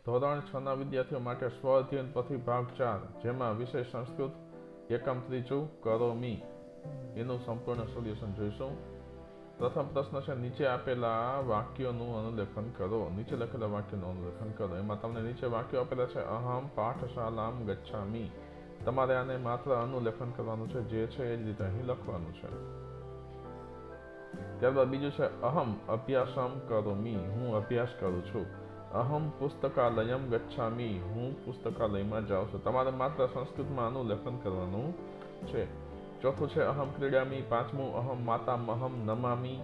ધોરણ 6ના વિદ્યાર્થીઓ માટે સ્વ અધ્યયન પોથી ભાગ 4, જેમાં વિષય સંસ્કૃત, એકમ ત્રીજું કરોમી, એનું સંપૂર્ણ સોલ્યુશન જોઈશું. પ્રથમ પ્રશ્ન છે, નીચે આપેલા વાક્યોનું અનુલેખન કરો. નીચે લખેલા વાક્યોનું અનુલેખન કરો. એમાં તમને નીચે વાક્યો આપેલા છે. અહમ પાઠશાલામ ગચ્છામિ. તમારે આને માત્ર અનુલેખન કરવાનું છે, જે છે એ જ રીતે અહીં લખવાનું છે. ત્યારબાદ બીજું છે, અહમ અભ્યાસમ કરોમિ. હું અભ્યાસ કરું છું. અહમ પુસ્તકાલયમ ગચ્છામિ. હું પુસ્તકાલયમાં જાઉં છું. તમારે માત્ર સંસ્કૃતમાં અનુલેખન કરવાનું છે. ચોથું છે, અહમ ક્રીડામિ. પાંચમું, અહમ માતામહમ નમામિ.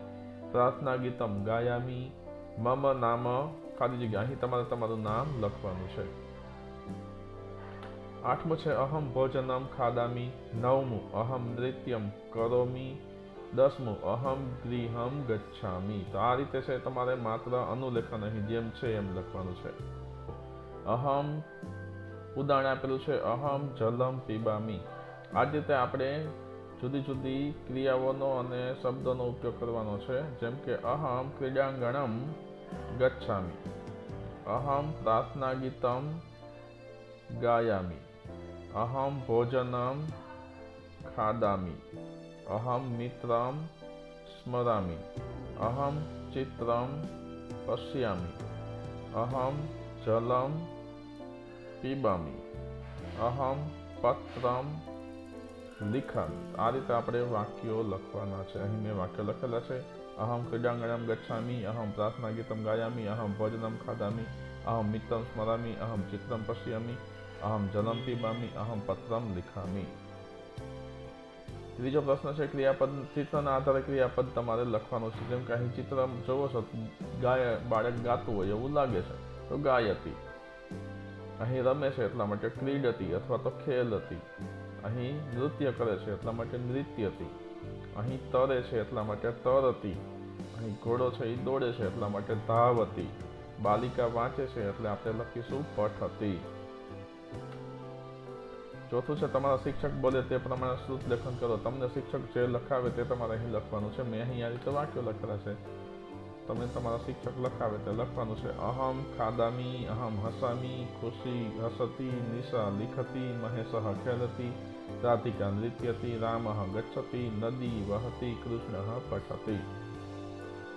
પ્રાર્થના ગીતમ ગાયામિ. મમ નામ, ખાલી જગ્યા, અહીં તમારે તમારું નામ લખવાનું છે. આઠમું છે, અહમ ભોજનમ ખાદામિ. નવમું, અહમ નૃત્યમ કરોમિ. 10મું, અહમ ગૃહમ ગચ્છામિ. તો આ રીતે છે તમારે માત્ર અનુલેખન અહીં જેમ છે એમ લખવાનું છે. અહમ, ઉદાહરણ આપેલું છે, અહમ જલમ પીબામિ. આ જ રીતે આપણે જુદી જુદી ક્રિયાઓનો અને શબ્દોનો ઉપયોગ કરવાનો છે. જેમ કે અહમ ક્રીડાંગણમ ગચ્છામિ. અહમ પ્રાર્થના ગીતમ ગાયામિ. અહમ ભોજનમ ખાદામિ. અહમ મિત્રમ સ્મરામિ. અહમ ચિત્રમ પશ્યામિ. અહમ જલમ પીબામિ. અહમ પત્રમ લિખામિ. આ રીતે આપણે વાક્યો લખવાના છે. અહીં મેં વાક્યો લખેલા છે. અહમ ક્રીડાંગણમ ગચ્છામિ. અહમ પ્રાર્થના ગીતમ ગાયામિ. અહમ ભોજનમ ખાદામિ. અહમ મિત્રમ સ્મરામિ. અહમ ચિત્રમ પશ્યામિ. અહમ જલમ પીબામિ. અહમ પત્રમ લિખામિ. ત્રીજો પ્રશ્ન છે, ક્રિયાપદ, ચિત્રના આધારે ક્રિયાપદ તમારે લખવાનું છે. જેમ કે અહીં ચિત્ર જોવો છો, બાળક ગાતું હોય એવું લાગે છે, તો ગાયતી. અહીં રમે છે એટલા માટે ક્રીડતી અથવા તો ખેલતી. અહીં નૃત્ય કરે છે એટલા માટે નૃત્યતી. અહીં તરે છે એટલા માટે તરતી. અહીં ઘોડો છે એ દોડે છે એટલા માટે ધાવતી. બાલિકા વાંચે છે એટલે આપણે લખીશું પઠતી. ચોથું છે, તમારા શિક્ષક બોલે તે પ્રમાણે શ્રુત લેખન કરો. તમને શિક્ષક જે લખાવે તે તમારે અહીં લખવાનું છે. મેં અહીં આ રીતે વાક્યો લખેલા છે. તમે તમારા શિક્ષક લખાવે તે લખવાનું છે. અહમ ખાદામિ. અહમ હસામિ. ખુશી હસતી. નિશા લિખતી. મહેશ ખેલતી. રાધિકા નૃત્યતી. રામ ગચ્છતી. નદી વહતી. કૃષ્ણ પઠતી.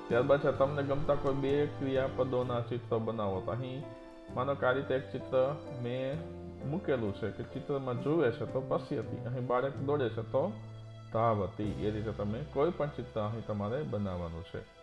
ત્યારબાદ છે, તમને ગમતા કોઈ બે ક્રિયાપદોના ચિત્રો બનાવો. તો અહીં માનો કે આ રીતે એક ચિત્ર મેં મૂકેલું છે કે ચિત્રમાં જુએ છે તો પશ્યતી. અહીં બાળક દોડે છે તો ધાવતી. એ રીતે તમે કોઈ પણ ચિત્ર અહીં તમારે બનાવવાનું છે.